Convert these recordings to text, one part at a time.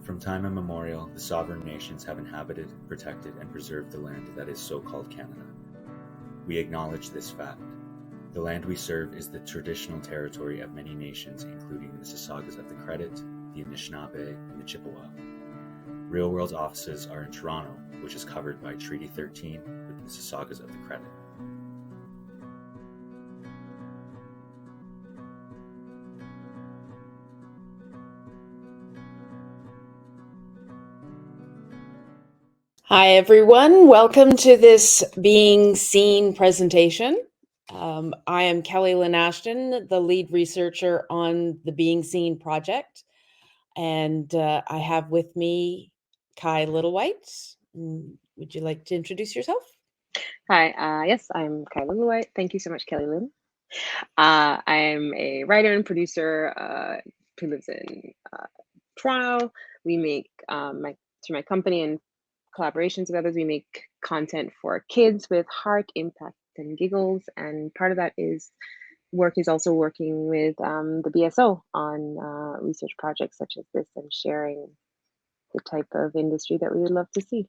From time immemorial, the sovereign nations have inhabited, protected, and preserved the land that is so-called Canada. We acknowledge this fact. The land we serve is the traditional territory of many nations, including the Mississaugas of the Credit, the Anishinaabe, and the Chippewa. Real World's offices are in Toronto, which is covered by Treaty 13 with the Mississaugas of the Credit. Hi, everyone. Welcome to this Being Seen presentation. I am Lynne Ashton, the lead researcher on the Being Seen project. And I have with me Kai Littlewhite. Would you like to introduce yourself? Hi, yes, I'm Kai Littlewhite. Thank you so much, Lynne. I'm a writer and producer who lives in Toronto. We make, through my company and collaborations with others, we make content for kids with heart, impact, and giggles. And part of that is also working with the BSO on research projects such as this and sharing the type of industry that we would love to see.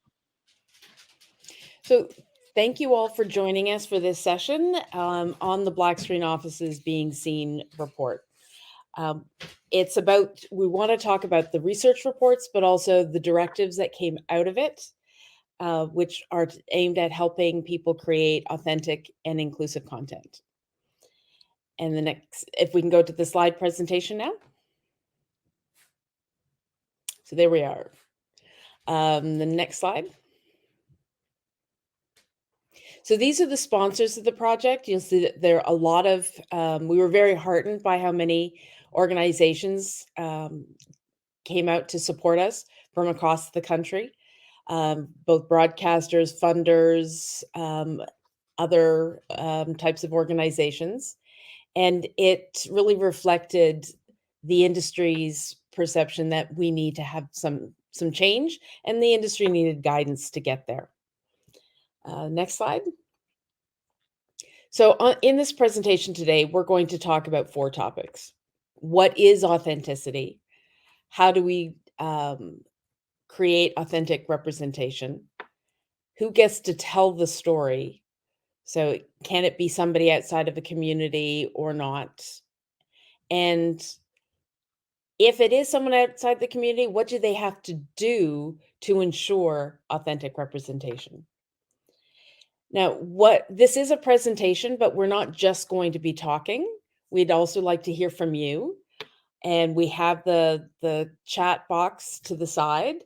So thank you all for joining us for this session on the Black Screen Office's Being Seen report. We want to talk about the research reports, but also the directives that came out of it, which are aimed at helping people create authentic and inclusive content. And if we can go to the slide presentation now. So there we are. The next slide. So these are the sponsors of the project. You'll see that there are a lot of, we were very heartened by how many organizations came out to support us from across the country, both broadcasters, funders, other types of organizations. And it really reflected the industry's perception that we need to have some change, and the industry needed guidance to get there. Next slide. So in this presentation today, we're going to talk about 4 topics. What is authenticity? How do we create authentic representation? Who gets to tell the story? So can it be somebody outside of a community or not? And if it is someone outside the community, what do they have to do to ensure authentic representation? Now, this is a presentation, but we're not just going to be talking. We'd also like to hear from you. And we have the chat box to the side.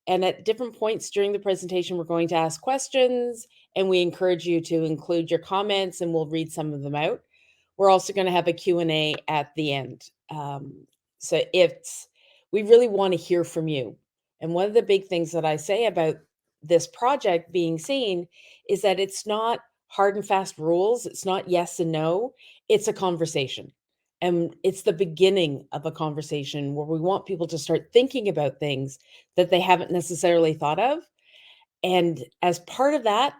And at different points during the presentation, we're going to ask questions, and we encourage you to include your comments, and we'll read some of them out. We're also going to have a Q&A at the end. So we really want to hear from you. And one of the big things that I say about this project Being Seen is that it's not hard and fast rules. It's not yes and no. It's a conversation. And it's the beginning of a conversation where we want people to start thinking about things that they haven't necessarily thought of. And as part of that,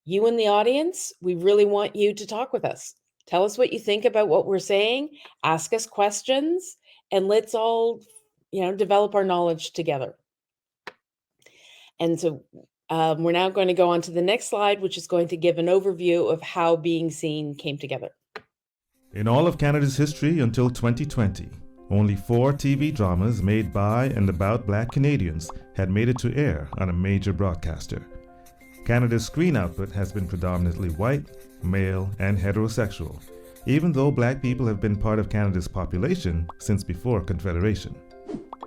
you in the audience, we really want you to talk with us. Tell us what you think about what we're saying. Ask us questions, and let's all, develop our knowledge together. And so we're now going to go on to the next slide, which is going to give an overview of how Being Seen came together. In all of Canada's history until 2020, only 4 TV dramas made by and about Black Canadians had made it to air on a major broadcaster. Canada's screen output has been predominantly white, male, and heterosexual, even though Black people have been part of Canada's population since before Confederation.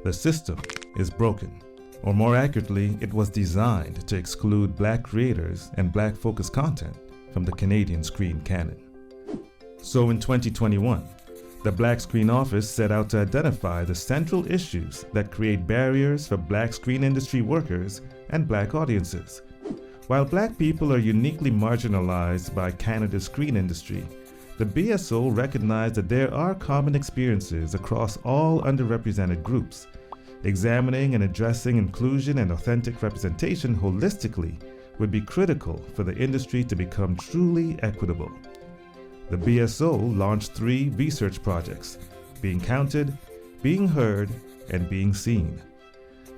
The system is broken. Or more accurately, it was designed to exclude Black creators and Black-focused content from the Canadian screen canon. So in 2021, the Black Screen Office set out to identify the central issues that create barriers for Black screen industry workers and Black audiences. While Black people are uniquely marginalized by Canada's screen industry, the BSO recognized that there are common experiences across all underrepresented groups. Examining and addressing inclusion and authentic representation holistically would be critical for the industry to become truly equitable. The BSO launched 3 research projects: Being Counted, Being Heard, and Being Seen.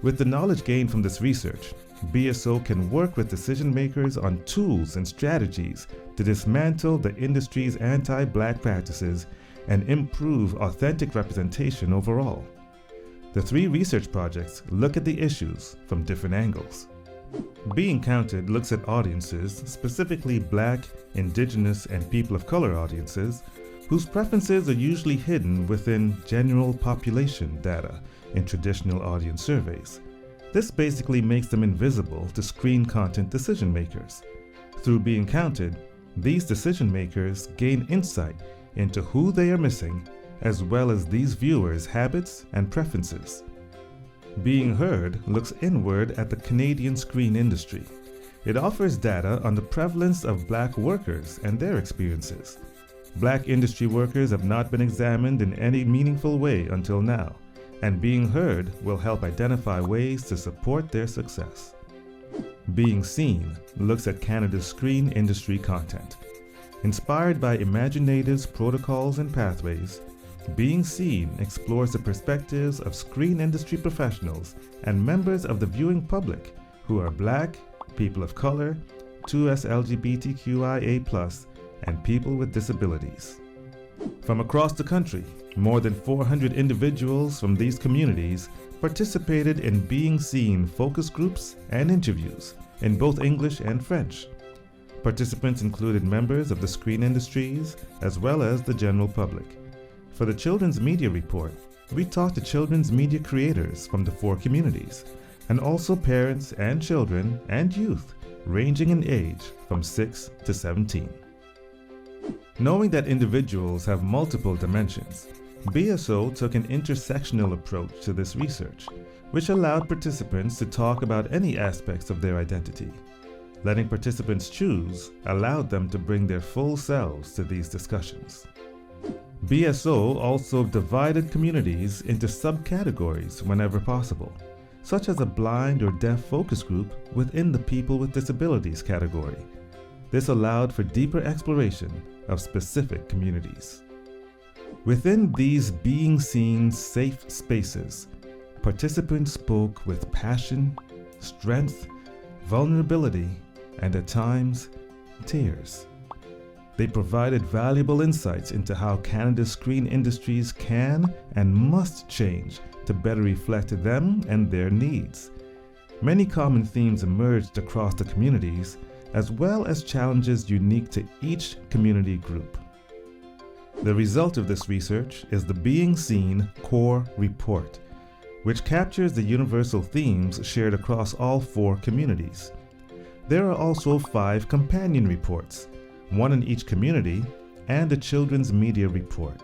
With the knowledge gained from this research, BSO can work with decision makers on tools and strategies to dismantle the industry's anti-Black practices and improve authentic representation overall. The 3 research projects look at the issues from different angles. Being Counted looks at audiences, specifically Black, Indigenous, and people of color audiences, whose preferences are usually hidden within general population data in traditional audience surveys. This basically makes them invisible to screen content decision makers. Through Being Counted, these decision makers gain insight into who they are missing, as well as these viewers' habits and preferences. Being Heard looks inward at the Canadian screen industry. It offers data on the prevalence of Black workers and their experiences. Black industry workers have not been examined in any meaningful way until now, and Being Heard will help identify ways to support their success. Being Seen looks at Canada's screen industry content. Inspired by Imaginative's protocols and pathways, Being Seen explores the perspectives of screen industry professionals and members of the viewing public who are Black, people of color, 2S LGBTQIA+, and people with disabilities. From across the country, more than 400 individuals from these communities participated in Being Seen focus groups and interviews in both English and French. Participants included members of the screen industries as well as the general public. For the Children's Media Report, we talked to children's media creators from the 4 communities, and also parents and children and youth ranging in age from 6 to 17. Knowing that individuals have multiple dimensions, BSO took an intersectional approach to this research, which allowed participants to talk about any aspects of their identity. Letting participants choose allowed them to bring their full selves to these discussions. BSO also divided communities into subcategories whenever possible, such as a blind or deaf focus group within the people with disabilities category. This allowed for deeper exploration of specific communities. Within these Being Seen safe spaces, participants spoke with passion, strength, vulnerability, and at times, tears. They provided valuable insights into how Canada's screen industries can and must change to better reflect them and their needs. Many common themes emerged across the communities, as well as challenges unique to each community group. The result of this research is the Being Seen Core Report, which captures the universal themes shared across all 4 communities. There are also 5 companion reports, 1 in each community, and a Children's Media Report.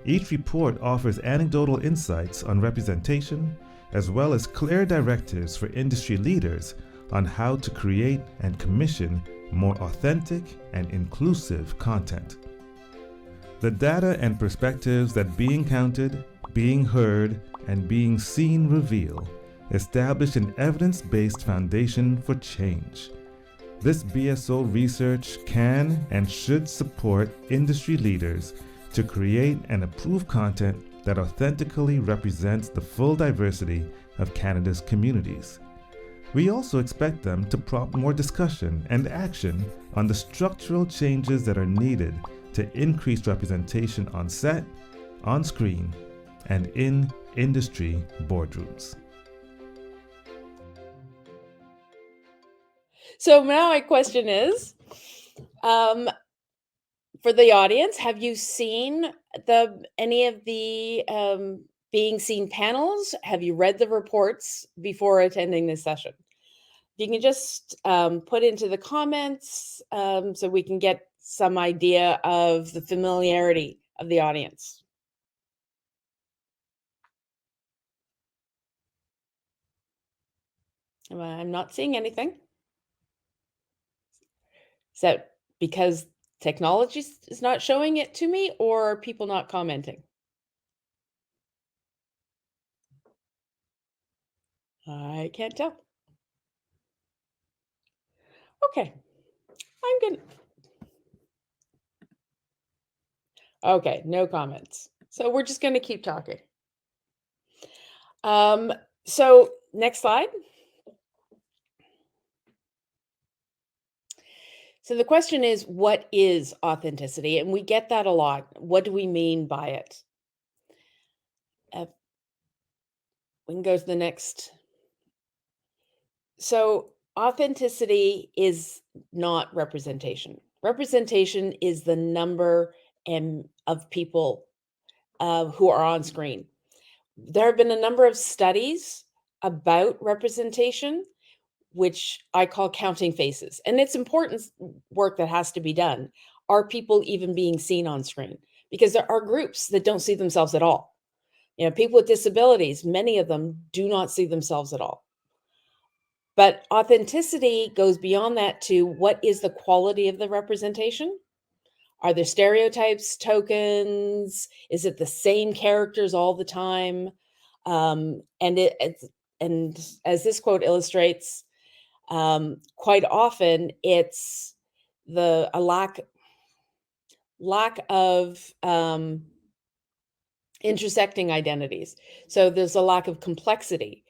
Each report offers anecdotal insights on representation, as well as clear directives for industry leaders on how to create and commission more authentic and inclusive content. The data and perspectives that Being Counted, Being Heard, and Being Seen reveal establish an evidence-based foundation for change. This BSO research can and should support industry leaders to create and approve content that authentically represents the full diversity of Canada's communities. We also expect them to prompt more discussion and action on the structural changes that are needed to increase representation on set, on screen, and in industry boardrooms. So now my question is, for the audience, have you seen any of the Being Seen panels? Have you read the reports before attending this session? You can just put into the comments so we can get some idea of the familiarity of the audience. I'm not seeing anything. Is that because technology is not showing it to me, or are people not commenting? I can't tell. Okay, I'm good. Okay, no comments. So we're just going to keep talking. So Next slide. So the question is, what is authenticity? And we get that a lot. What do we mean by it? We can go to the next. So authenticity is not representation. Representation is the number of people who are on screen. There have been a number of studies about representation, which I call counting faces. And it's important work that has to be done. Are people even being seen on screen? Because there are groups that don't see themselves at all. You know, people with disabilities, many of them do not see themselves at all. But authenticity goes beyond that to what is the quality of the representation? Are there stereotypes, tokens? Is it the same characters all the time? And as this quote illustrates, quite often it's a lack of intersecting identities. So there's a lack of complexity,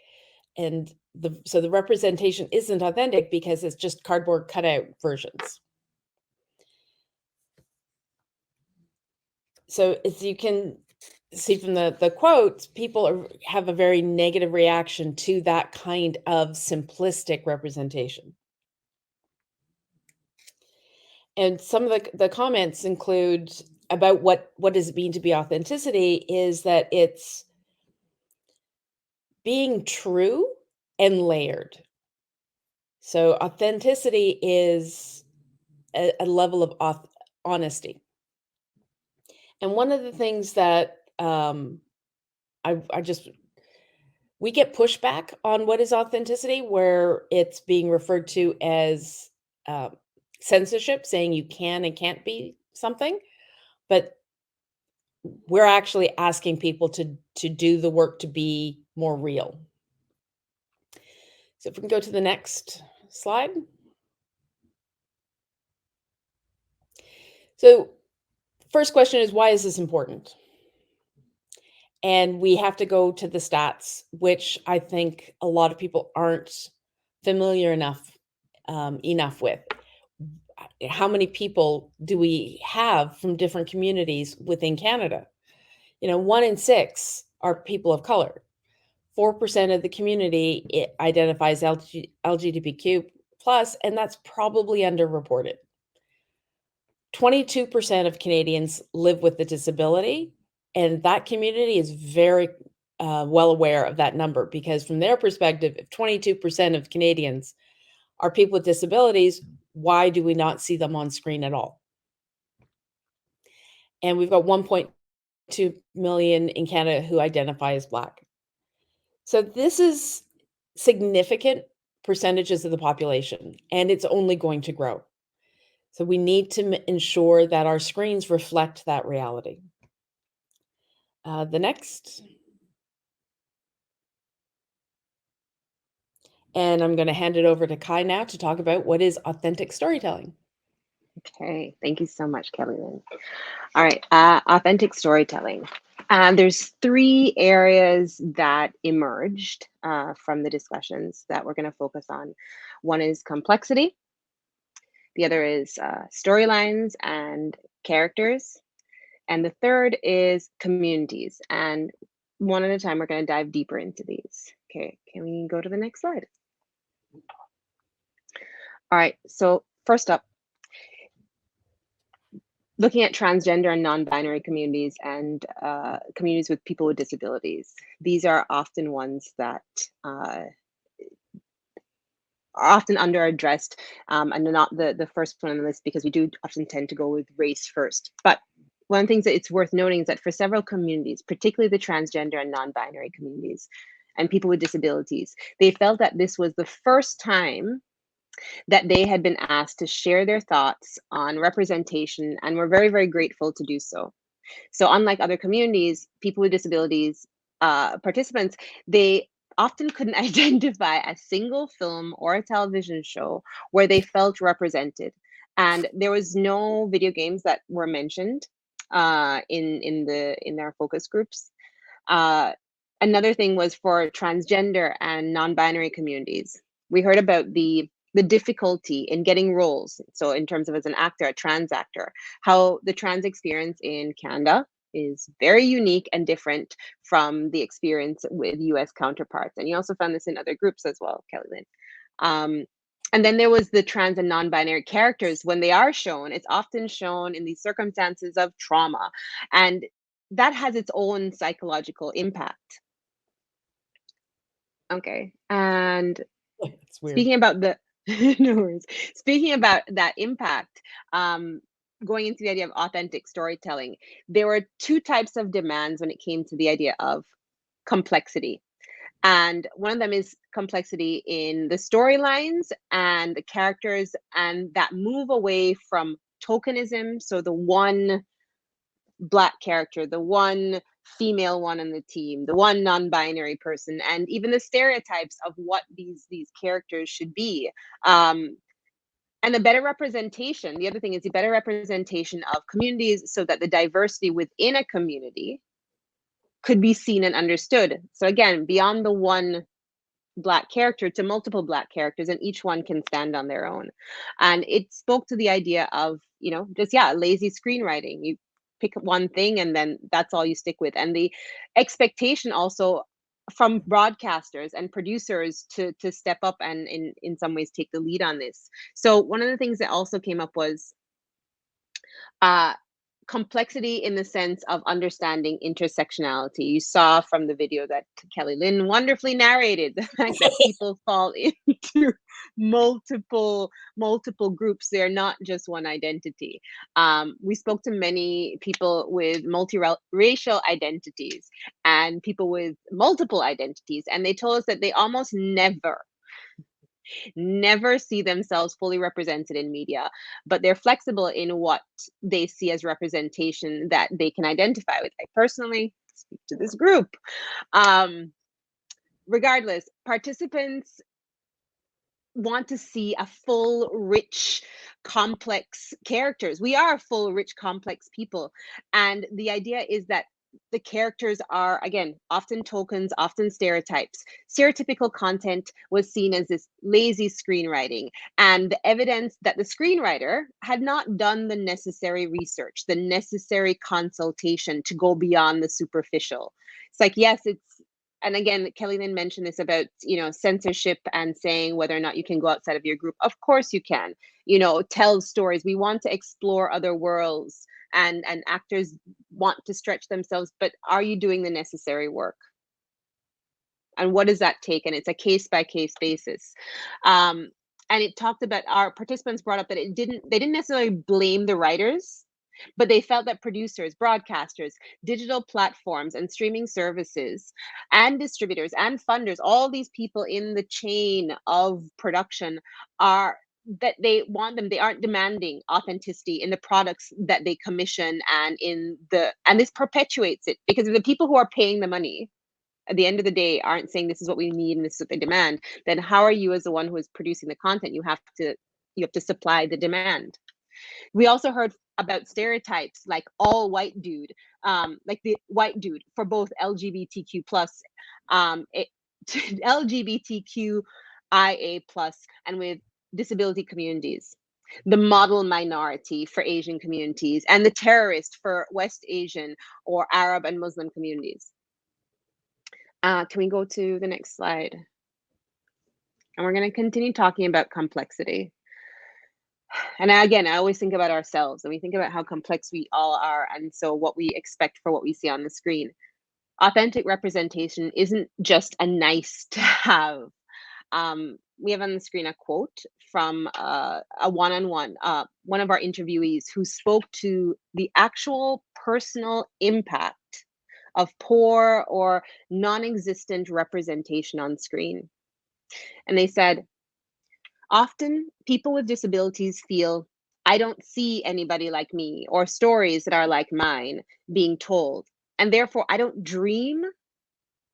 and so the representation isn't authentic because it's just cardboard cutout versions. So as you can see from the quotes, people have a very negative reaction to that kind of simplistic representation. And some of the comments include about what does it mean to be authenticity is that it's being true and layered. So authenticity is a level of honesty. And one of the things that we get pushback on what is authenticity, where it's being referred to as censorship, saying you can and can't be something, but we're actually asking people to do the work to be more real. So if we can go to the next slide. So first question is, why is this important? And we have to go to the stats, which I think a lot of people aren't familiar enough with. How many people do we have from different communities within Canada? You know, 1 in 6 are people of color. 4% of the community identifies LGBTQ+, and that's probably underreported. 22% of Canadians live with a disability, and that community is very well aware of that number, because from their perspective, if 22% of Canadians are people with disabilities, why do we not see them on screen at all? And we've got 1.2 million in Canada who identify as Black. So this is significant percentages of the population, and it's only going to grow. So we need to ensure that our screens reflect that reality. The next. And I'm going to hand it over to Kai now to talk about what is authentic storytelling. Okay, thank you so much, Kelly Lynn. All right, authentic storytelling. There's 3 areas that emerged from the discussions that we're going to focus on. One is complexity. The other is storylines and characters. And the third is communities. And one at a time, we're going to dive deeper into these. Okay, can we go to the next slide? All right, so first up, looking at transgender and non-binary communities and communities with people with disabilities. These are often ones that are often under-addressed and not the first one on the list, because we do often tend to go with race first. But one of the things that it's worth noting is that for several communities, particularly the transgender and non-binary communities and people with disabilities, they felt that this was the first time that they had been asked to share their thoughts on representation, and we're very, very grateful to do so. So unlike other communities, people with disabilities, participants, they often couldn't identify a single film or a television show where they felt represented. And there was no video games that were mentioned in their focus groups. Another thing was for transgender and non-binary communities. We heard about the difficulty in getting roles. So in terms of as an actor, a trans actor, how the trans experience in Canada is very unique and different from the experience with US counterparts. And you also found this in other groups as well, Kelly Lynne. And then there was the trans and non-binary characters. When they are shown, it's often shown in these circumstances of trauma. And that has its own psychological impact. Okay. And It's weird. speaking about the no worries. Speaking about that impact, going into the idea of authentic storytelling, there were two types of demands when it came to the idea of complexity. And one of them is complexity in the storylines and the characters, and that move away from tokenism. So the one Black character, the one female one on the team, the one non-binary person, and even the stereotypes of what these characters should be. And the better representation, the other thing is the better representation of communities so that the diversity within a community could be seen and understood. So again, beyond the one Black character to multiple Black characters, and each one can stand on their own. And it spoke to the idea of, just, lazy screenwriting. You pick one thing and then that's all you stick with. And the expectation also from broadcasters and producers to step up and in some ways take the lead on this. So one of the things that also came up was complexity in the sense of understanding intersectionality. You saw from the video that Kelly Lynne wonderfully narrated the fact that people fall into multiple groups. They're not just one identity. We spoke to many people with multiracial identities and people with multiple identities, and they told us that they almost never see themselves fully represented in media, but they're flexible in what they see as representation that they can identify with. I personally speak to this group. Regardless, participants want to see a full, rich, complex characters. We are full, rich, complex people. And the idea is that the characters are, again, often tokens, often stereotypes. Stereotypical content was seen as this lazy screenwriting, and the evidence that the screenwriter had not done the necessary research, the necessary consultation to go beyond the superficial. It's like, yes, and again, Kelly Lynne mentioned this about, censorship and saying whether or not you can go outside of your group. Of course you can, tell stories. We want to explore other worlds. And actors want to stretch themselves, but are you doing the necessary work? And what does that take? And it's a case-by-case basis. And it talked about, our participants brought up that they didn't necessarily blame the writers, but they felt that producers, broadcasters, digital platforms and streaming services and distributors and funders, all these people in the chain of production that they aren't demanding authenticity in the products that they commission and and this perpetuates it, because if the people who are paying the money at the end of the day aren't saying this is what we need and this is what they demand, then how are you, as the one who is producing the content, you have to supply the demand. We also heard about stereotypes like all white dude, like the white dude for both LGBTQ plus, LGBTQIA plus, and with disability communities, the model minority for Asian communities, and the terrorist for West Asian or Arab and Muslim communities. Can we go to the next slide? And we're going to continue talking about complexity. And again, I always think about ourselves, and we think about how complex we all are, and so what we expect for what we see on the screen. Authentic representation isn't just a nice to have. We have on the screen a quote from a one-on-one, one of our interviewees who spoke to the actual personal impact of poor or non-existent representation on screen. And they said, often people with disabilities feel, I don't see anybody like me or stories that are like mine being told, and therefore I don't dream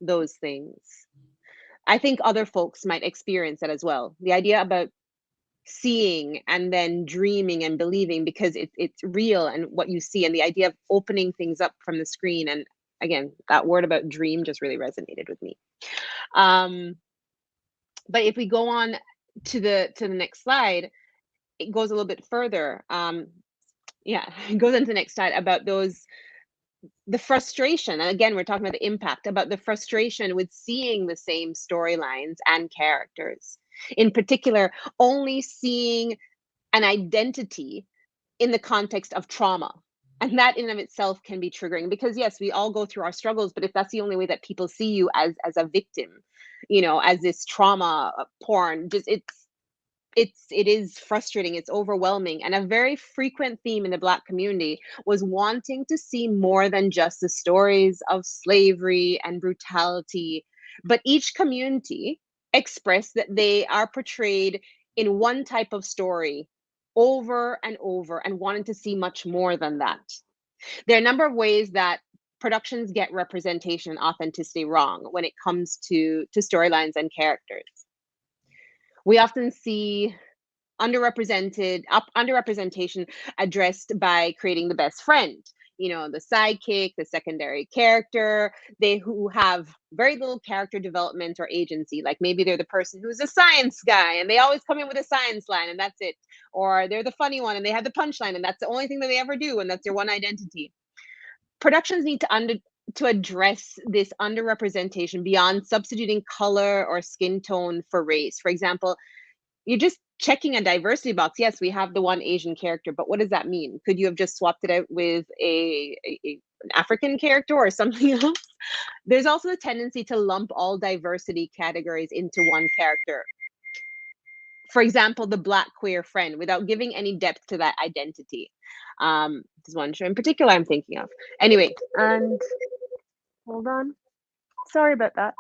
those things. I think other folks might experience that as well. The idea about seeing and then dreaming and believing because it's real and what you see, and the idea of opening things up from the screen again, that word about dream just really resonated with me. But if we go on to the next slide, it goes a little bit further. It goes into the next slide about the frustration. And again, we're talking about the impact, about the frustration with seeing the same storylines and characters. In particular, only seeing an identity in the context of trauma. And that in and of itself can be triggering, because yes, we all go through our struggles, but if that's the only way that people see you as a victim, as this trauma porn, just it is frustrating, it's overwhelming. And a very frequent theme in the Black community was wanting to see more than just the stories of slavery and brutality, but each community expressed that they are portrayed in one type of story over and over, and wanted to see much more than that. There are a number of ways that productions get representation and authenticity wrong when it comes to storylines and characters. We often see underrepresentation addressed by creating the best friend, the sidekick, the secondary character, who have very little character development or agency. Like maybe they're the person who's a science guy and they always come in with a science line and that's it. Or they're the funny one and they have the punchline and that's the only thing that they ever do and that's their one identity. Productions need to address this underrepresentation beyond substituting color or skin tone for race. For example, you're just checking a diversity box. Yes, we have the one Asian character, but what does that mean? Could you have just swapped it out with an African character or something else? There's also a tendency to lump all diversity categories into one character. For example, the Black queer friend, without giving any depth to that identity. There's one show in particular I'm thinking of. Anyway, and hold on. Sorry about that.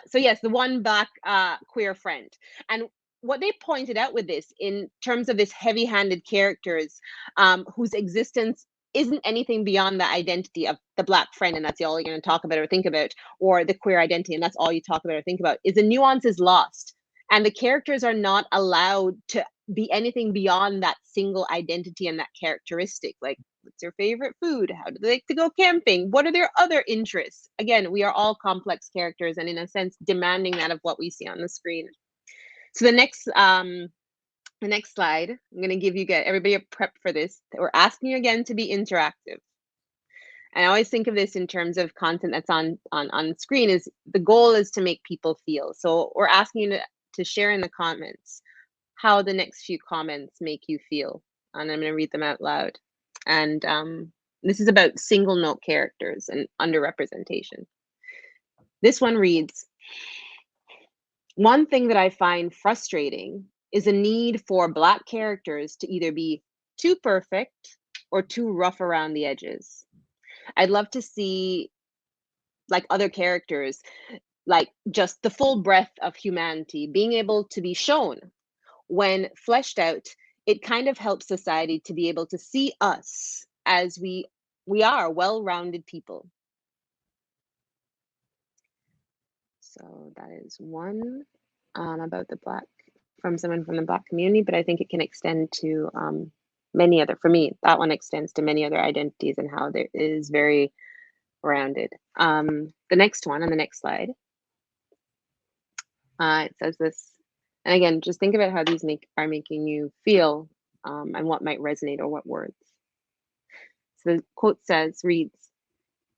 So yes, the one Black queer friend. And what they pointed out with this, in terms of this heavy-handed characters whose existence isn't anything beyond the identity of the Black friend, and that's all you're going to talk about or think about, or the queer identity, and that's all you talk about or think about, is the nuance is lost. And the characters are not allowed to be anything beyond that single identity and that characteristic. Like, what's their favorite food? How do they like to go camping? What are their other interests? Again, we are all complex characters and in a sense demanding that of what we see on the screen. So the next slide, I'm going to give everybody a prep for this. We're asking you again to be interactive. And I always think of this in terms of content that's on screen. Is the goal is to make people feel. So we're asking you to share in the comments how the next few comments make you feel. And I'm going to read them out loud. And this is about single note characters and underrepresentation. This one reads, one thing that I find frustrating is a need for Black characters to either be too perfect or too rough around the edges. I'd love to see, like other characters, like just the full breadth of humanity being able to be shown. When fleshed out, it kind of helps society to be able to see us as we are well-rounded people. So that is one about the Black, from someone from the Black community, but I think it can extend to many other, for me, that one extends to many other identities and how there is very rounded. The next one on the next slide, it says this, and again, just think about how these are making you feel and what might resonate or what words. So the quote reads,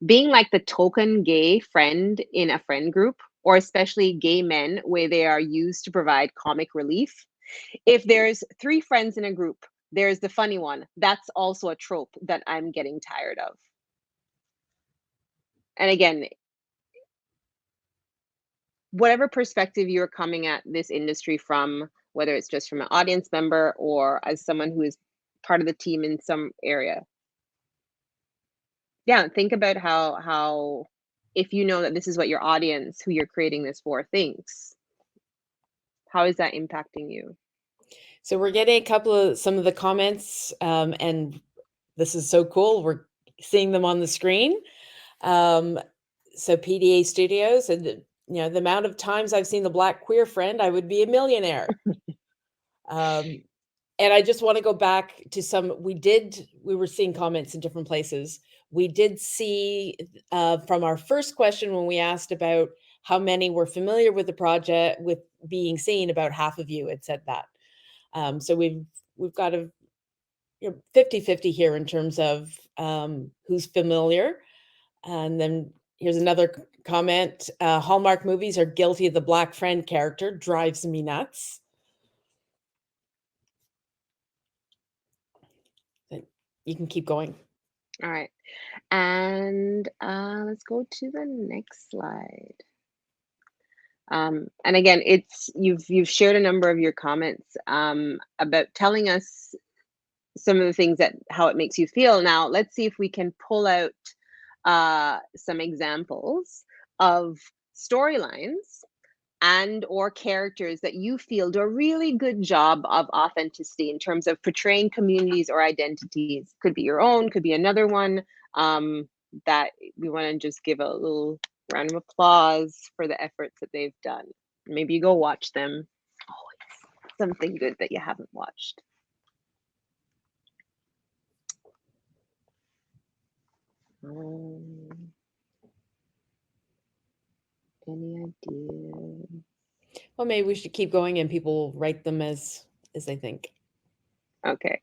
being like the token gay friend in a friend group, or especially gay men where they are used to provide comic relief. If there's 3 friends in a group, there's the funny one. That's also a trope that I'm getting tired of. And again, whatever perspective you're coming at this industry from, whether it's just from an audience member or as someone who is part of the team in some area. Yeah, think about how if you know that this is what your audience, who you're creating this for, thinks, how is that impacting you? So we're getting some of the comments, and this is so cool. We're seeing them on the screen. So PDA Studios, and the amount of times I've seen the Black queer friend, I would be a millionaire. And I just want to go back to we were seeing comments in different places. We did see from our first question when we asked about how many were familiar with the project, with being seen, about half of you had said that. So we've got a 50-50 here in terms of who's familiar. And then here's another comment. Hallmark movies are guilty of the black friend character, drives me nuts. You can keep going. All right. And let's go to the next slide. And again, you've shared a number of your comments about telling us some of the things how it makes you feel. Now, let's see if we can pull out some examples of storylines and or characters that you feel do a really good job of authenticity in terms of portraying communities or identities. Could be your own, could be another one, that we want to just give a little round of applause for the efforts that they've done. Maybe you go watch them. Always something good that you haven't watched. Any ideas? Well, maybe we should keep going and people will write them as they think. Okay.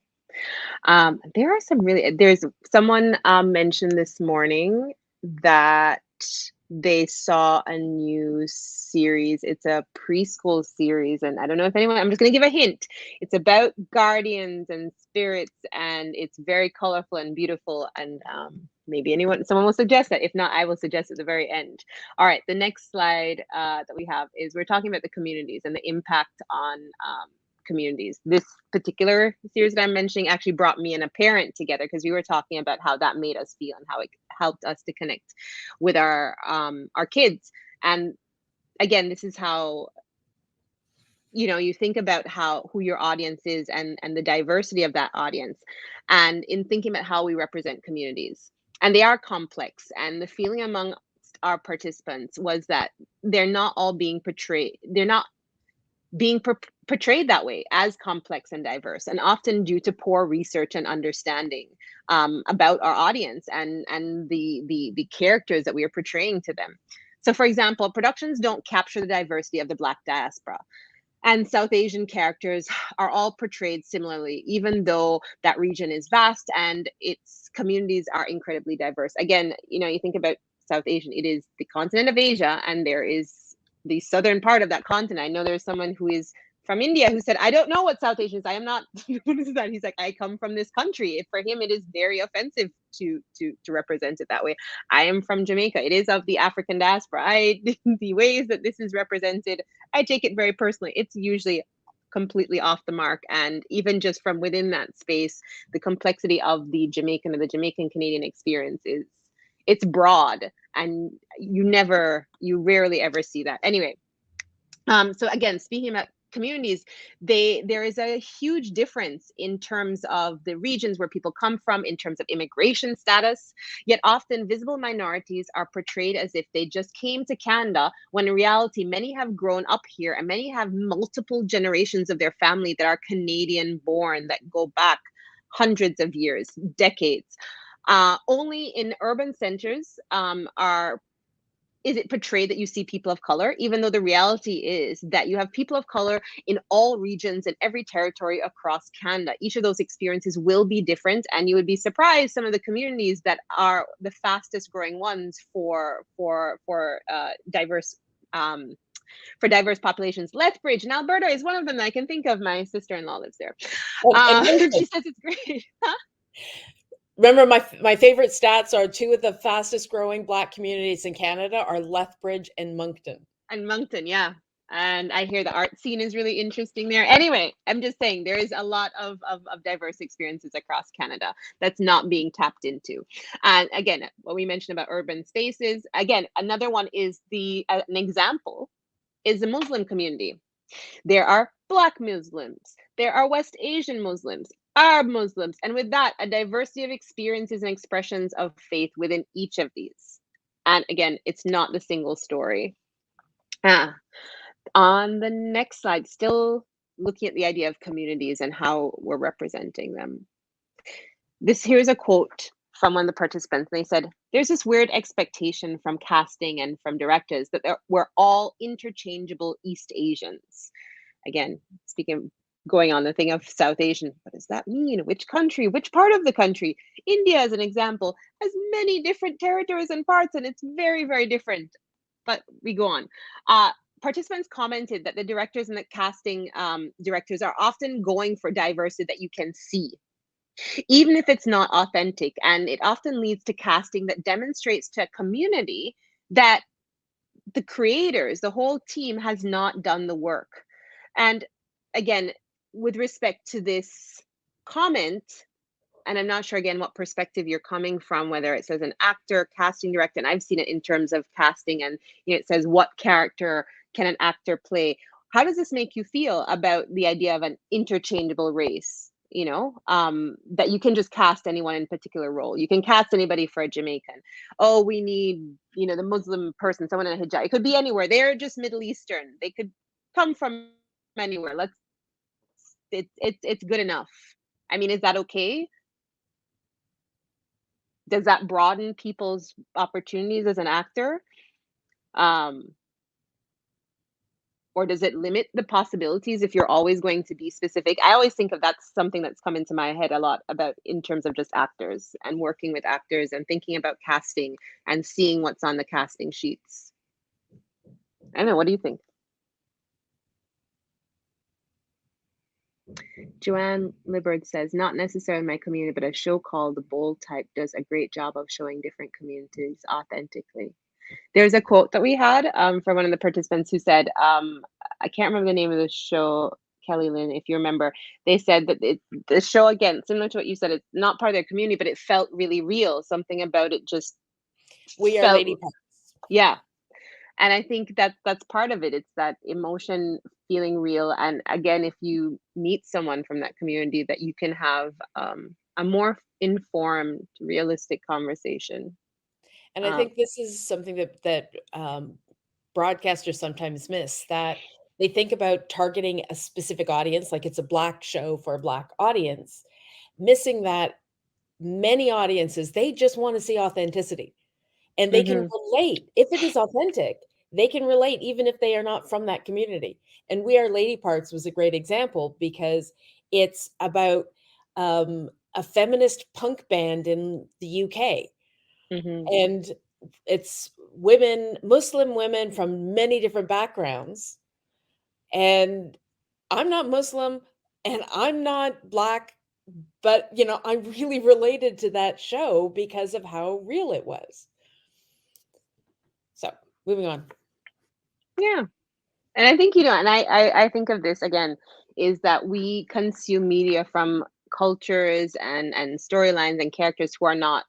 There are there's someone mentioned this morning that they saw a new series. It's a preschool series, and I don't know if anyone, I'm just going to give a hint. It's about guardians and spirits, and it's very colorful and beautiful, and maybe someone will suggest that. If not, I will suggest at the very end. All right, the next slide that we have is we're talking about the communities and the impact on communities. This particular series that I'm mentioning actually brought me and a parent together because we were talking about how that made us feel and how it helped us to connect with our kids. And again, this is how, you think about who your audience is and the diversity of that audience, and in thinking about how we represent communities. And they are complex, and the feeling among our participants was that they're not all being portrayed. They're not being portrayed that way, as complex and diverse, and often due to poor research and understanding about our audience and the characters that we are portraying to them. So, for example, productions don't capture the diversity of the Black diaspora, and South Asian characters are all portrayed similarly, even though that region is vast and its communities are incredibly diverse. Again, you think about South Asian, it is the continent of Asia, and there is the southern part of that continent. I know there's someone who is from India who said, I don't know what South Asian is. I am not, what is that? He's like, I come from this country. For him, it is very offensive to represent it that way. I am from Jamaica. It is of the African diaspora. The ways that this is represented, I take it very personally. It's usually completely off the mark. And even just from within that space, the complexity of the Jamaican or the Jamaican Canadian experience it's broad, and you rarely ever see that. Anyway, so again, speaking about communities, there is a huge difference in terms of the regions where people come from, in terms of immigration status. Yet often visible minorities are portrayed as if they just came to Canada, when in reality, many have grown up here, and many have multiple generations of their family that are Canadian born, that go back hundreds of years, decades. Only in urban centers is it portrayed that you see people of color, even though the reality is that you have people of color in all regions and every territory across Canada. Each of those experiences will be different, and you would be surprised some of the communities that are the fastest growing ones for diverse populations. Lethbridge in Alberta is one of them that I can think of. My sister-in-law lives there. She says it's great. Remember, my favorite stats are 2 of the fastest growing Black communities in Canada are Lethbridge and Moncton. And Moncton, yeah. And I hear the art scene is really interesting there. Anyway, I'm just saying there is a lot of diverse experiences across Canada that's not being tapped into. And again, what we mentioned about urban spaces, again, another one is an example is the Muslim community. There are Black Muslims, there are West Asian Muslims, Arab Muslims, and with that, a diversity of experiences and expressions of faith within each of these. And again, it's not the single story. On the next slide, still looking at the idea of communities and how we're representing them. Here's a quote from one of the participants. They said, "There's this weird expectation from casting and from directors that we're all interchangeable East Asians." Again, going on the thing of South Asian, what does that mean? Which country? Which part of the country? India, as an example, has many different territories and parts, and it's very, very different. But we go on. Participants commented that the directors and the casting directors are often going for diversity that you can see, even if it's not authentic. And it often leads to casting that demonstrates to a community that the creators, the whole team, has not done the work. And again, with respect to this comment, and I'm not sure again what perspective you're coming from, whether it says an actor, casting director, and I've seen it in terms of casting, and it says what character can an actor play. How does this make you feel about the idea of an interchangeable race? That you can just cast anyone in a particular role. You can cast anybody for a Jamaican. Oh, we need, the Muslim person, someone in a hijab. It could be anywhere. They're just Middle Eastern. They could come from anywhere. It's good enough. I mean, is that okay? Does that broaden people's opportunities as an actor? Or does it limit the possibilities if you're always going to be specific? I always think of that's something that's come into my head a lot about in terms of just actors and working with actors and thinking about casting and seeing what's on the casting sheets. I don't know, what do you think? Joanne Libbard says, not necessarily my community, but a show called The Bold Type does a great job of showing different communities authentically. There's a quote that we had from one of the participants who said, I can't remember the name of the show, Kelly Lynn, if you remember, they said that the show, again, similar to what you said, it's not part of their community, but it felt really real. Something about it just We are lady parts. Yeah. And I think that's part of it. It's that emotion feeling real. And again, if you meet someone from that community, that you can have a more informed, realistic conversation. And I think this is something that broadcasters sometimes miss, that they think about targeting a specific audience, like it's a Black show for a Black audience, missing that many audiences, they just want to see authenticity. And they can relate. If it is authentic, they can relate even if they are not from that community. And We Are Lady Parts was a great example because it's about a feminist punk band in the UK. And it's women, Muslim women from many different backgrounds. And I'm not Muslim and I'm not Black, but I really related to that show because of how real it was. So moving on. Yeah. And I think, and I think of this again, is that we consume media from cultures and storylines and characters who are not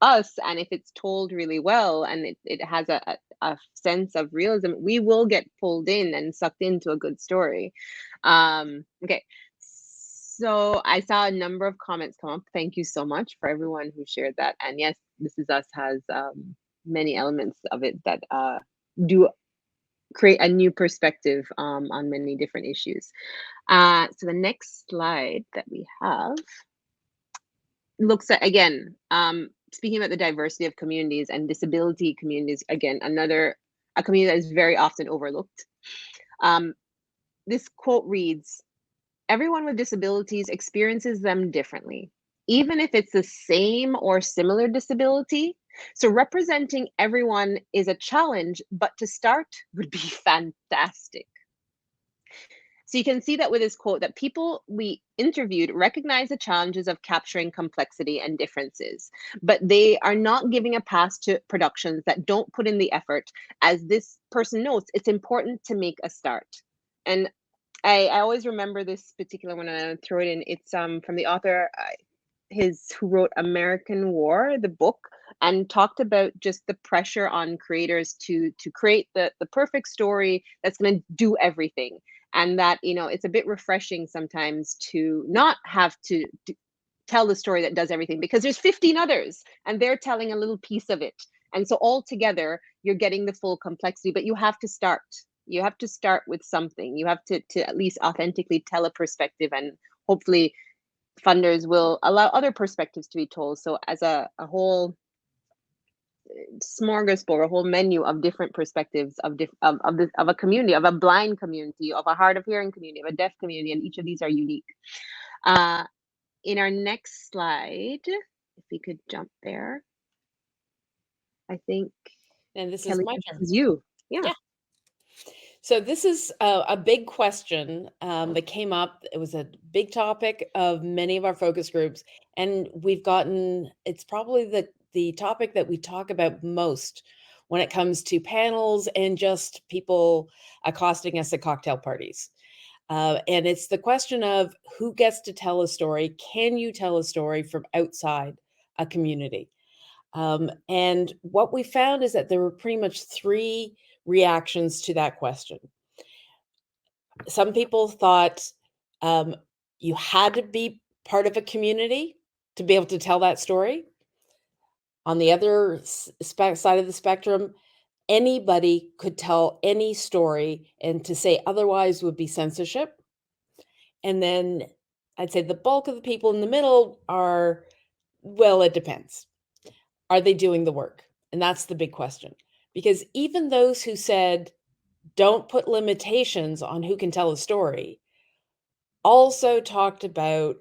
us. And if it's told really well and it has a sense of realism, we will get pulled in and sucked into a good story. Okay. So I saw a number of comments come up. Thank you so much for everyone who shared that. And yes, This Is Us has many elements of it that do create a new perspective on many different issues. So the next slide that we have looks at, again, speaking about the diversity of communities and disability communities, again, a community that is very often overlooked. This quote reads, "Everyone with disabilities experiences them differently, even if it's the same or similar disability. So representing everyone is a challenge, but to start would be fantastic." So you can see that with this quote, that people we interviewed recognize the challenges of capturing complexity and differences, but they are not giving a pass to productions that don't put in the effort. As this person notes, it's important to make a start. And I always remember this particular one, and I'll throw it in. It's from the author, who wrote American War, the book, and talked about just the pressure on creators to create the perfect story that's going to do everything. And that, it's a bit refreshing sometimes to not have to tell the story that does everything, because there's 15 others and they're telling a little piece of it. And so all together, you're getting the full complexity, but you have to start. You have to start with something. You have to at least authentically tell a perspective, and hopefully funders will allow other perspectives to be told. So as a whole smorgasbord, a whole menu of different perspectives of a community, of a blind community, of a hard of hearing community, of a deaf community, and each of these are unique. In our next slide, if we could jump there, I think. And this Kelly, is my this turn. is you. Yeah. So this is a big question that came up. It was a big topic of many of our focus groups, and it's probably the topic that we talk about most when it comes to panels and just people accosting us at cocktail parties. And it's the question of who gets to tell a story. Can you tell a story from outside a community? And what we found is that there were pretty much 3 reactions to that question. Some people thought you had to be part of a community to be able to tell that story. On the other side of the spectrum, anybody could tell any story, and to say otherwise would be censorship. And then I'd say the bulk of the people in the middle are, well, it depends. Are they doing the work? And that's the big question. Because even those who said, don't put limitations on who can tell a story, also talked about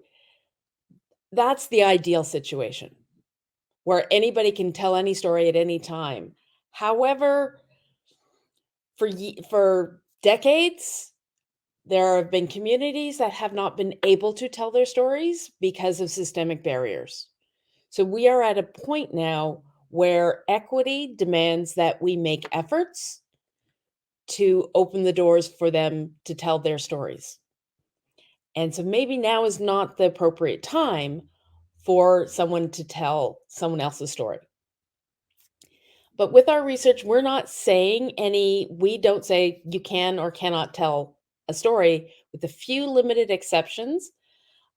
that's the ideal situation where anybody can tell any story at any time. However, for decades, there have been communities that have not been able to tell their stories because of systemic barriers. So we are at a point now where equity demands that we make efforts to open the doors for them to tell their stories. And so maybe now is not the appropriate time for someone to tell someone else's story. But with our research, we don't say you can or cannot tell a story, with a few limited exceptions.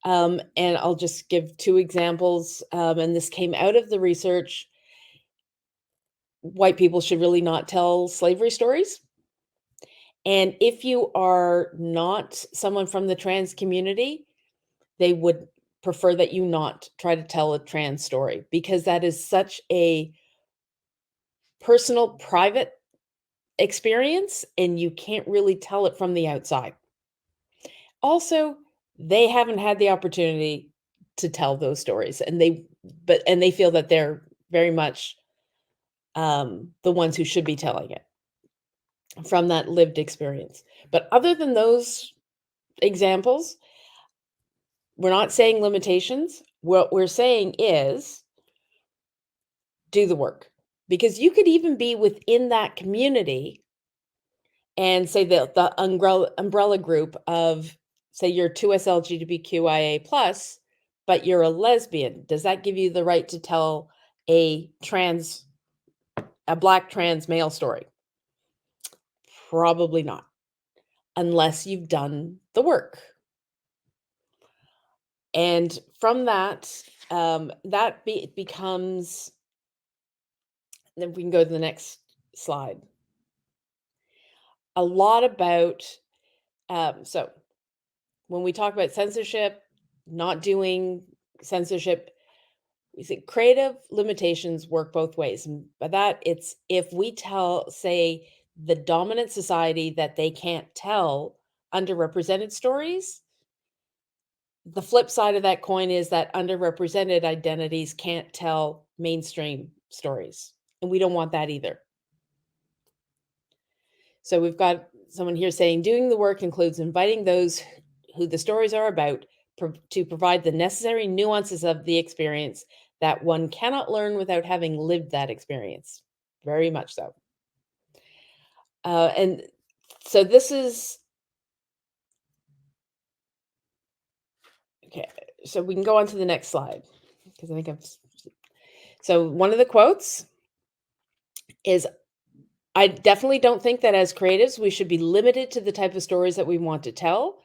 And I'll just give 2 examples. And this came out of the research. White people should really not tell slavery stories. And if you are not someone from the trans community, they would prefer that you not try to tell a trans story, because that is such a personal, private experience, and you can't really tell it from the outside. Also, they haven't had the opportunity to tell those stories, and they feel that they're very much the ones who should be telling it from that lived experience. But other than those examples, we're not saying limitations. What we're saying is do the work, because you could even be within that community and say the umbrella group of, say, you're 2S LGBTQIA+, but you're a lesbian. Does that give you the right to tell a Black trans male story? Probably not, unless you've done the work. And from that, becomes, then we can go to the next slide. A lot about, so when we talk about censorship, not doing censorship, we say creative limitations work both ways. And by that, it's if we say the dominant society that they can't tell underrepresented stories, the flip side of that coin is that underrepresented identities can't tell mainstream stories. And we don't want that either. So we've got someone here saying, doing the work includes inviting those who the stories are about to provide the necessary nuances of the experience that one cannot learn without having lived that experience. Very much so. And so this is, okay, so we can go on to the next slide, because I think so one of the quotes is, I definitely don't think that as creatives, we should be limited to the type of stories that we want to tell,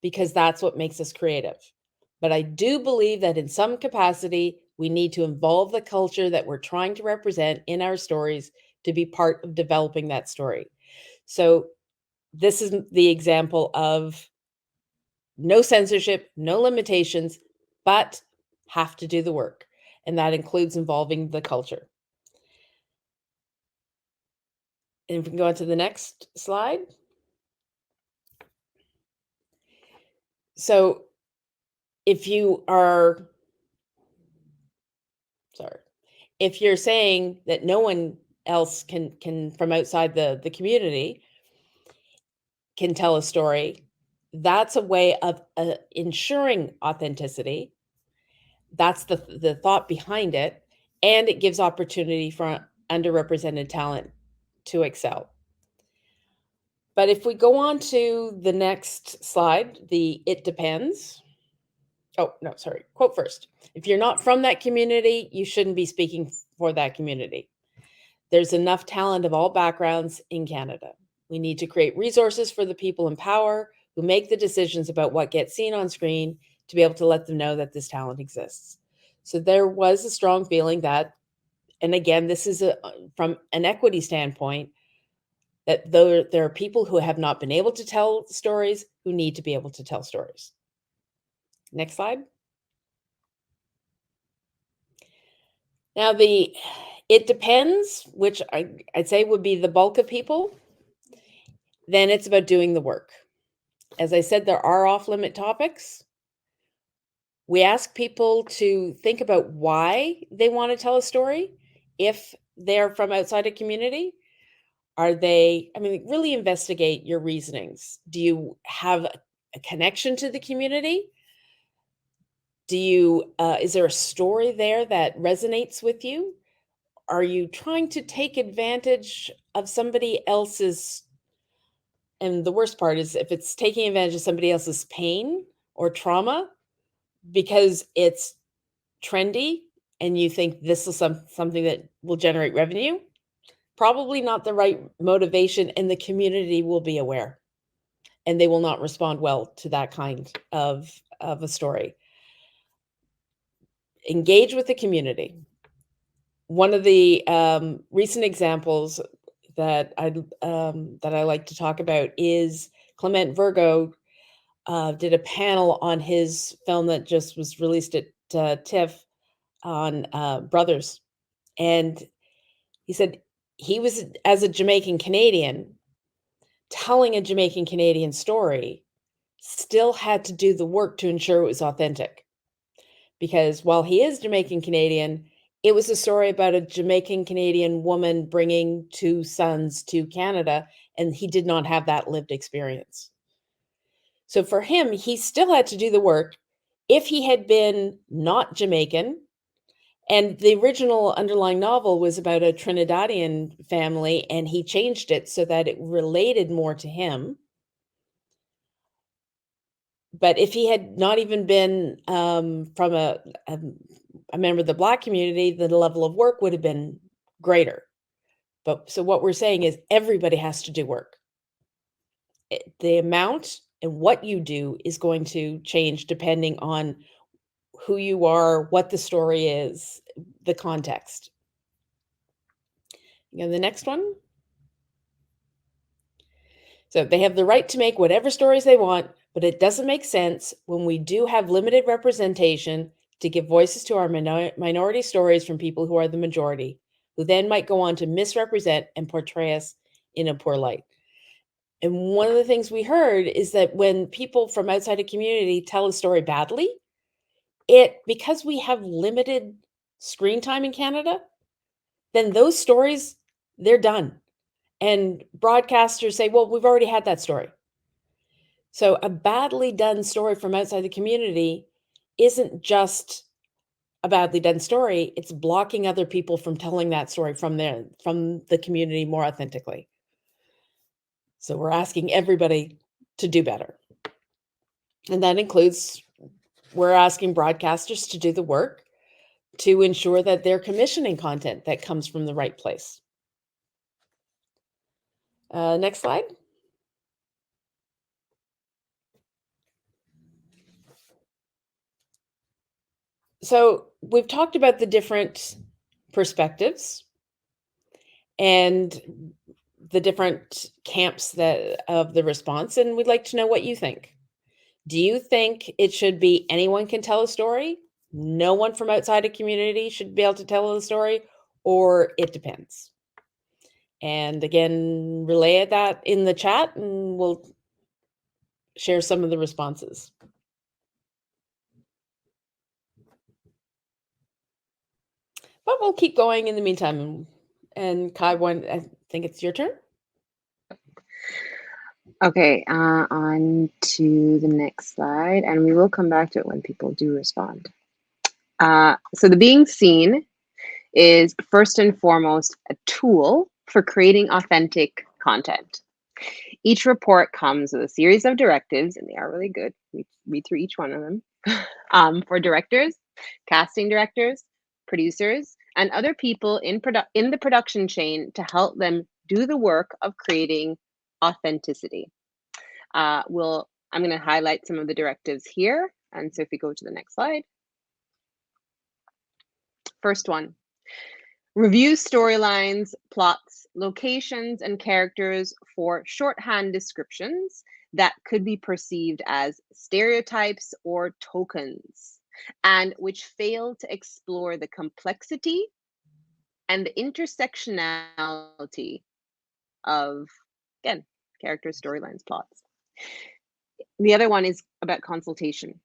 because that's what makes us creative. But I do believe that in some capacity, we need to involve the culture that we're trying to represent in our stories to be part of developing that story. So this is the example of no censorship, no limitations, but have to do the work. And that includes involving the culture. And if we can go on to the next slide. So if you are, if you're saying that no one else can from outside the community can tell a story, that's a way of ensuring authenticity. That's the thought behind it. And it gives opportunity for underrepresented talent to excel. But if we go on to the next slide, it depends. Oh, no, sorry. Quote first. If you're not from that community, you shouldn't be speaking for that community. There's enough talent of all backgrounds in Canada. We need to create resources for the people in power who make the decisions about what gets seen on screen to be able to let them know that this talent exists. So there was a strong feeling that, and again, this is from an equity standpoint, that there are people who have not been able to tell stories who need to be able to tell stories. Next slide. Now, it depends, which I'd say would be the bulk of people. Then it's about doing the work. As I said, there are off-limit topics. We ask people to think about why they want to tell a story. If they're from outside a community, really investigate your reasonings. Do you have a connection to the community? Is there a story there that resonates with you? Are you trying to take advantage of somebody else's, and the worst part is if it's taking advantage of somebody else's pain or trauma because it's trendy and you think this is something that will generate revenue, probably not the right motivation, and the community will be aware and they will not respond well to that kind of a story. Engage with the community. One of the recent examples that I like to talk about is Clement Virgo did a panel on his film that just was released at TIFF on brothers. And he said he was, as a Jamaican Canadian, telling a Jamaican Canadian story, still had to do the work to ensure it was authentic. Because while he is Jamaican Canadian, it was a story about a Jamaican Canadian woman bringing 2 sons to Canada, and he did not have that lived experience. So for him, he still had to do the work. If he had been not Jamaican, and the original underlying novel was about a Trinidadian family, and he changed it so that it related more to him. But if he had not even been from a member of the Black community, the level of work would have been greater. But so what we're saying is everybody has to do work. The amount and what you do is going to change depending on who you are, what the story is, the context. You know, the next one. So they have the right to make whatever stories they want, but it doesn't make sense when we do have limited representation to give voices to our minority stories from people who are the majority, who then might go on to misrepresent and portray us in a poor light. And one of the things we heard is that when people from outside a community tell a story badly, because we have limited screen time in Canada, then those stories, they're done. And broadcasters say, well, we've already had that story. So a badly done story from outside the community isn't just a badly done story. It's blocking other people from telling that story from the community more authentically. So we're asking everybody to do better. And that includes, we're asking broadcasters to do the work to ensure that they're commissioning content that comes from the right place. Next slide. So we've talked about the different perspectives, and the different camps of the response, and we'd like to know what you think. Do you think it should be anyone can tell a story? No one from outside a community should be able to tell a story, or it depends? And again, relay that in the chat and we'll share some of the responses. But we'll keep going in the meantime. And Kai, I think it's your turn. Okay, on to the next slide, and we will come back to it when people do respond. So the being seen is first and foremost a tool for creating authentic content. Each report comes with a series of directives, and they are really good. We read through each one of them for directors, casting directors, producers, and other people in the production chain to help them do the work of creating authenticity. I'm going to highlight some of the directives here. And so if we go to the next slide. First one, review storylines, plots, locations, and characters for shorthand descriptions that could be perceived as stereotypes or tokens, and which fail to explore the complexity and the intersectionality of, again, characters, storylines, plots. The other one is about consultation.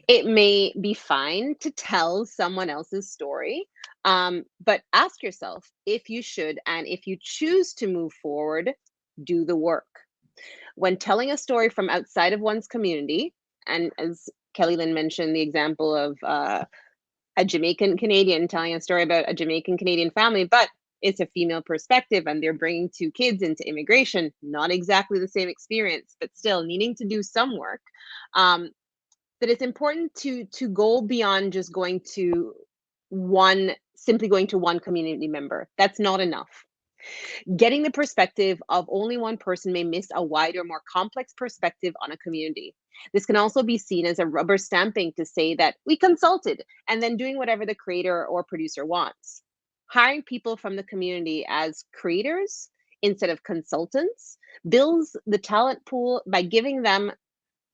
It may be fine to tell someone else's story, but ask yourself if you should, and if you choose to move forward, do the work. When telling a story from outside of one's community, and as Kelly Lynne mentioned, the example of a Jamaican Canadian telling a story about a Jamaican Canadian family, but it's a female perspective and they're bringing two kids into immigration, not exactly the same experience, but still needing to do some work. That it's important to go beyond just going to simply going to one community member. That's not enough. Getting the perspective of only one person may miss a wider, more complex perspective on a community. This can also be seen as a rubber stamping to say that we consulted and then doing whatever the creator or producer wants. Hiring people from the community as creators instead of consultants builds the talent pool by giving them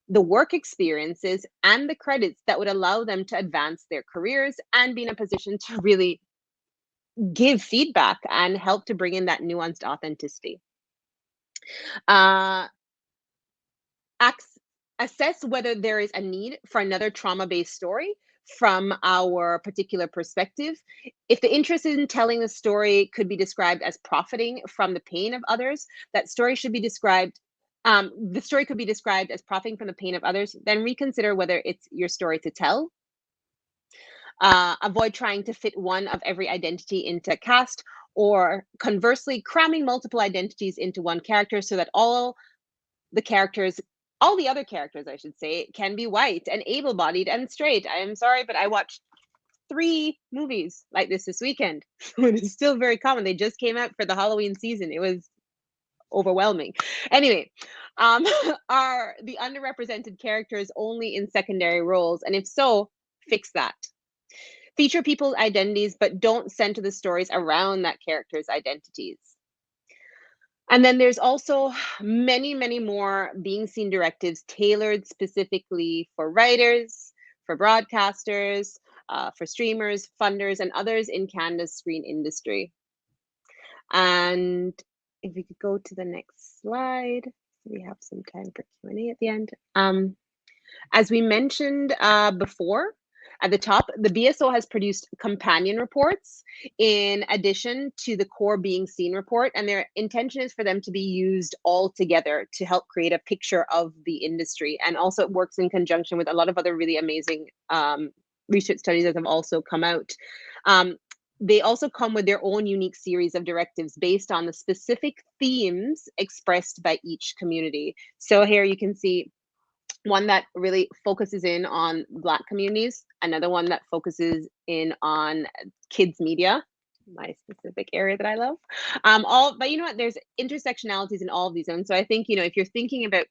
the work experiences and the credits that would allow them to advance their careers and be in a position to really give feedback and help to bring in that nuanced authenticity. Assess whether there is a need for another trauma-based story from our particular perspective. If the interest in telling the story could be described as profiting from the pain of others, that story should be described the story could be described as profiting from the pain of others, then reconsider whether it's your story to tell. Avoid trying to fit one of every identity into a cast, or conversely, cramming multiple identities into one character so that all the other characters, I should say, can be white and able-bodied and straight. I am sorry, but I watched 3 movies like this weekend. It is still very common. They just came out for the Halloween season. It was overwhelming. Anyway, are the underrepresented characters only in secondary roles? And if so, fix that. Feature people's identities, but don't center the stories around that character's identities. And then there's also many, many more being seen directives tailored specifically for writers, for broadcasters, for streamers, funders, and others in Canada's screen industry. And if we could go to the next slide, we have some time for Q&A at the end. As we mentioned before, at the top, the BSO has produced companion reports in addition to the core being seen report, and their intention is for them to be used all together to help create a picture of the industry. And also it works in conjunction with a lot of other really amazing research studies that have also come out. They also come with their own unique series of directives based on the specific themes expressed by each community. So here you can see one that really focuses in on Black communities, another one that focuses in on kids media, my specific area that I love. But you know what, there's intersectionalities in all of these. And so I think, if you're thinking about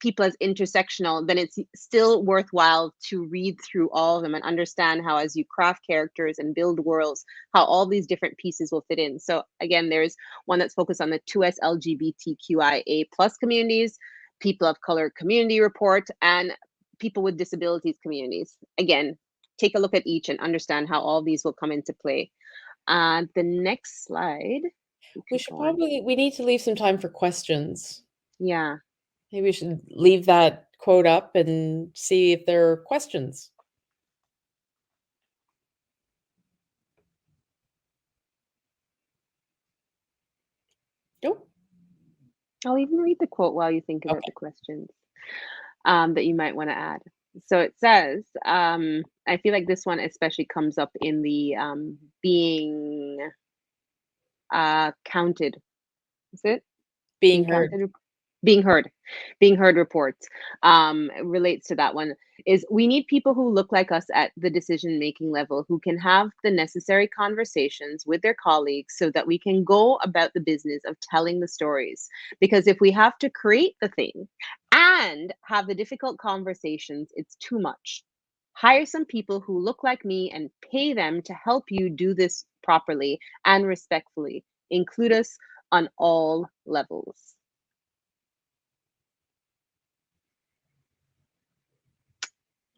people as intersectional, then it's still worthwhile to read through all of them and understand how, as you craft characters and build worlds, how all these different pieces will fit in. So again, there's one that's focused on the 2S LGBTQIA plus communities, people of color community report, and people with disabilities communities. Again, take a look at each and understand how all these will come into play. The next slide. We need to leave some time for questions. Yeah. Maybe we should leave that quote up and see if there are questions. Nope. I'll even read the quote while you think about the questions that you might want to add. So it says, I feel like this one especially comes up in the being counted. Is it? Being heard. Counted? Being heard reports relates to that one. Is we need people who look like us at the decision making level, who can have the necessary conversations with their colleagues so that we can go about the business of telling the stories. Because if we have to create the thing and have the difficult conversations, it's too much. Hire some people who look like me and pay them to help you do this properly and respectfully. Include us on all levels.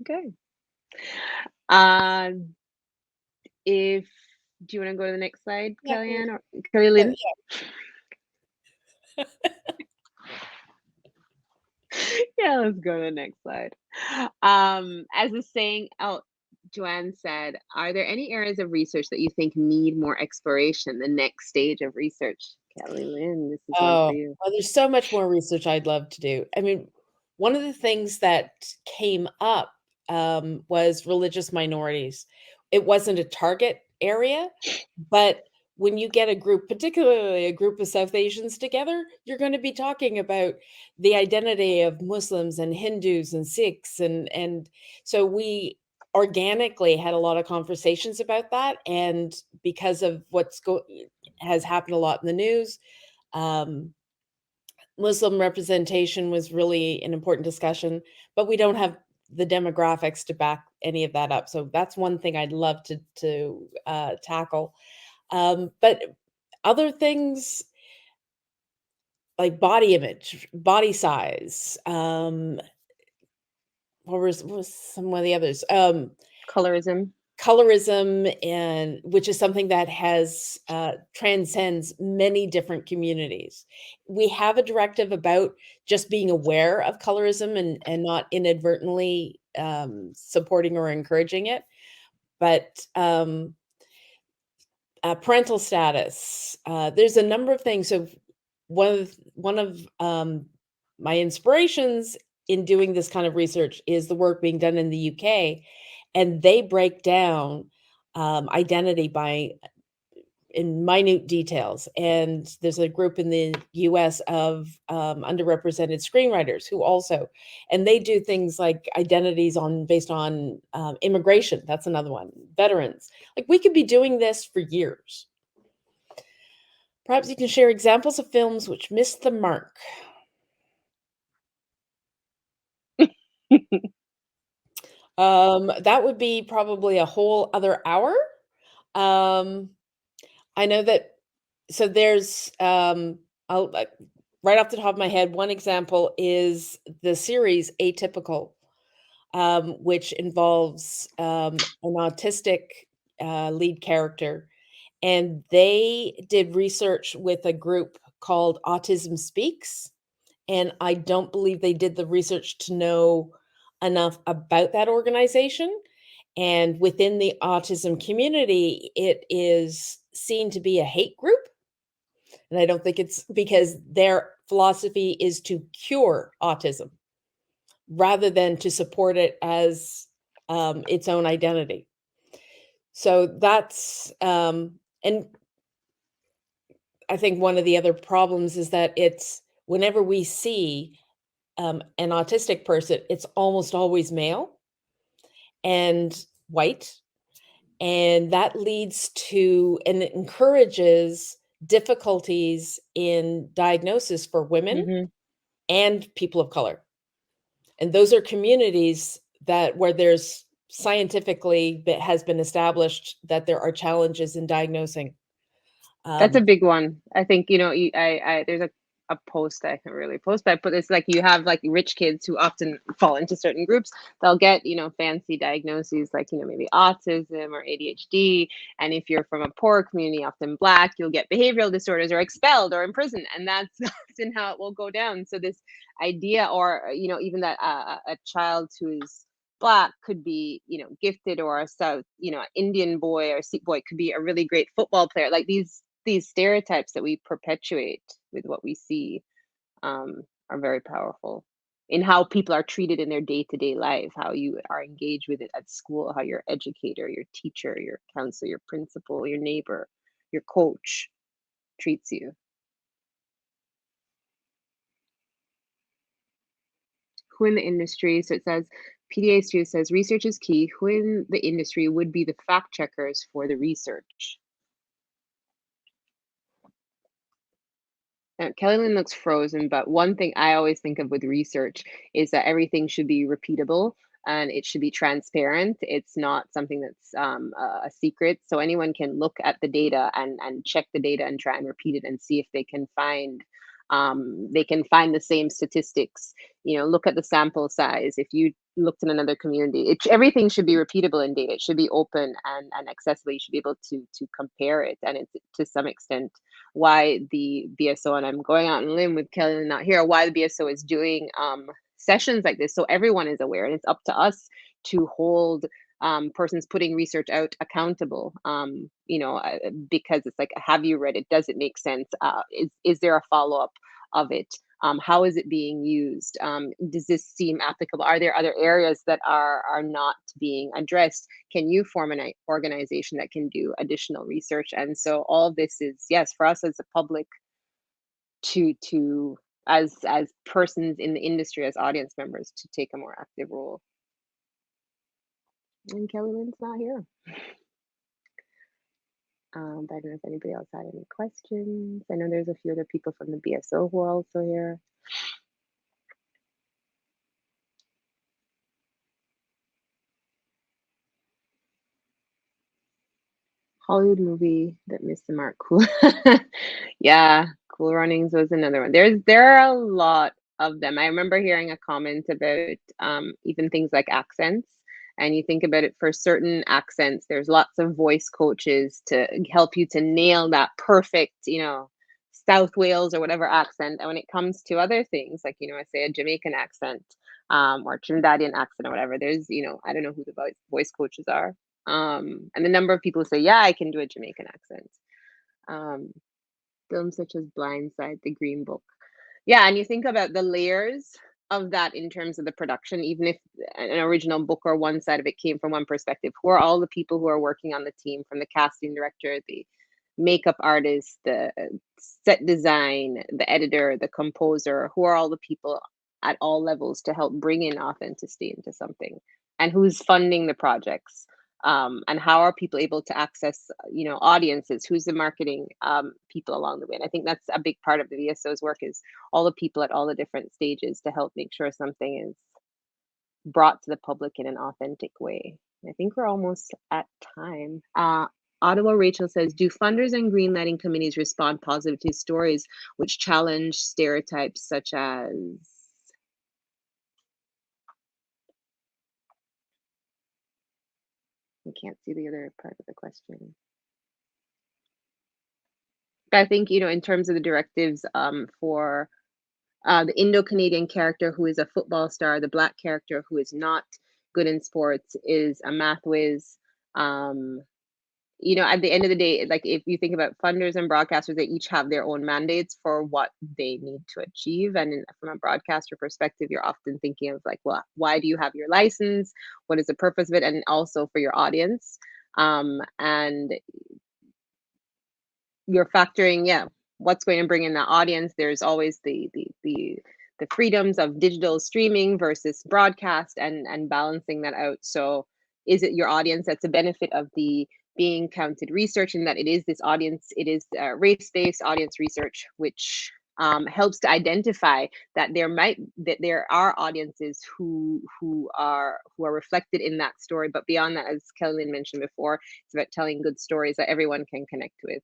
Okay. If do you want to go to the next slide, Kellyanne or Kelly Lynn? Yeah, let's go to the next slide. As the saying, Joanne said, are there any areas of research that you think need more exploration? The next stage of research, Kelly Lynn, this is one for you. Well, there's so much more research I'd love to do. I mean, one of the things that came up was religious minorities. It wasn't a target area, but when you get a group, particularly a group of South Asians together, you're going to be talking about the identity of Muslims and Hindus and Sikhs. And so we organically had a lot of conversations about that. And because of has happened a lot in the news, Muslim representation was really an important discussion, but we don't have the demographics to back any of that up. So that's one thing I'd love to tackle. But other things like body image, body size, what was some of the others? Colorism, and which is something that has transcends many different communities. We have a directive about just being aware of colorism and not inadvertently supporting or encouraging it. But parental status, there's a number of things. So one of my inspirations in doing this kind of research is the work being done in the UK. And they break down identity in minute details. And there's a group in the US of underrepresented screenwriters who also, and they do things like identities based on immigration. That's another one. Veterans. Like, we could be doing this for years. Perhaps you can share examples of films which missed the mark. That would be probably a whole other hour. I know that, so there's, right off the top of my head, one example is the series Atypical, which involves an autistic lead character. And they did research with a group called Autism Speaks. And I don't believe they did the research to know enough about that organization. And within the autism community, it is seen to be a hate group. And I don't think it's because their philosophy is to cure autism rather than to support it as its own identity. So that's, and I think one of the other problems is that it's whenever we see an autistic person, it's almost always male and white. And that leads to, and it encourages difficulties in diagnosis for women and people of color. And those are communities where there's scientifically has been established that there are challenges in diagnosing. That's a big one. I think, there's a post that I can't really post, but it's like you have like rich kids who often fall into certain groups. They'll get, fancy diagnoses like, maybe autism or ADHD. And if you're from a poor community, often Black, you'll get behavioral disorders or expelled or imprisoned. And that's often how it will go down. So this idea, or, even that a child who is Black could be, gifted, or a South, Indian boy or Sikh boy could be a really great football player. Like these stereotypes that we perpetuate with what we see are very powerful in how people are treated in their day-to-day life, how you are engaged with it at school, how your educator, your teacher, your counselor, your principal, your neighbor, your coach treats you. Who in the industry? So it says, PDA Studio says, research is key. Who in the industry would be the fact checkers for the research? Kelly Lynn looks frozen, but one thing I always think of with research is that everything should be repeatable and it should be transparent. It's not something that's a secret. So anyone can look at the data and check the data and try and repeat it and see if they can find the same statistics. Look at the sample size. If you looked in another community, everything should be repeatable in data. It should be open and accessible. You should be able to compare it. And it's to some extent why the BSO, and I'm going out on a limb with Kelly not here, why the BSO is doing sessions like this, so everyone is aware, and it's up to us to hold persons putting research out accountable. Because it's like, have you read it? Does it make sense? Is there a follow-up of it? How is it being used? Does this seem applicable? Are there other areas that are not being addressed? Can you form an organization that can do additional research? And so all of this is, yes, for us as a public to as persons in the industry, as audience members, to take a more active role. And Kelly Lynn's not here. But I don't know if anybody else had any questions. I know there's a few other people from the BSO who are also here. Hollywood movie that missed the mark. Cool. Yeah, Cool Runnings was another one. There are a lot of them. I remember hearing a comment about even things like accents. And you think about it, for certain accents, there's lots of voice coaches to help you to nail that perfect, South Wales or whatever accent. And when it comes to other things, like, I say a Jamaican accent or Trinidadian accent or whatever, there's, I don't know who the voice coaches are. And the number of people who say, yeah, I can do a Jamaican accent. Films such as Blindside, The Green Book. Yeah, and you think about the layers of that in terms of the production, even if an original book or one side of it came from one perspective. Who are all the people who are working on the team, from the casting director, the makeup artist, the set design, the editor, the composer? Who are all the people at all levels to help bring in authenticity into something? And who's funding the projects? And how are people able to access, audiences? Who's the marketing people along the way? And I think that's a big part of the VSO's work, is all the people at all the different stages to help make sure something is brought to the public in an authentic way. I think we're almost at time. Ottawa Rachel says, do funders and greenlighting committees respond positively to stories which challenge stereotypes such as... I can't see the other part of the question. But I think, in terms of the directives for the Indo-Canadian character who is a football star, the Black character who is not good in sports is a math whiz. At the end of the day, like, if you think about funders and broadcasters, they each have their own mandates for what they need to achieve. And from a broadcaster perspective, you're often thinking of like, well, why do you have your license? What is the purpose of it? And also for your audience. And you're factoring, what's going to bring in the audience. There's always the freedoms of digital streaming versus broadcast, and balancing that out. So is it your audience that's a benefit of the being counted research, and that it is this audience, it is race-based audience research, which helps to identify that there are audiences who are reflected in that story. But beyond that, as Kelly Lynne mentioned before, it's about telling good stories that everyone can connect with,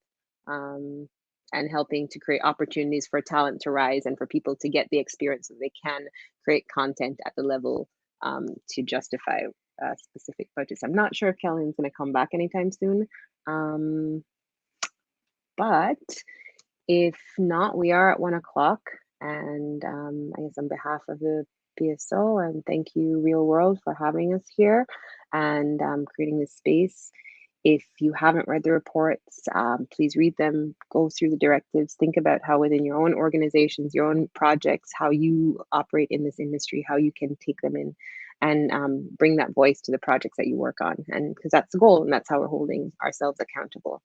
and helping to create opportunities for talent to rise and for people to get the experience so they can create content at the level to justify specific budgets. I'm not sure if Kelly Lynne's going to come back anytime soon, but if not, we are at 1 o'clock, and I guess on behalf of the BSO, and thank you Real World for having us here and creating this space. If you haven't read the reports, please read them, go through the directives, think about how within your own organizations, your own projects, how you operate in this industry, how you can take them in and bring that voice to the projects that you work on. And because that's the goal, and that's how we're holding ourselves accountable.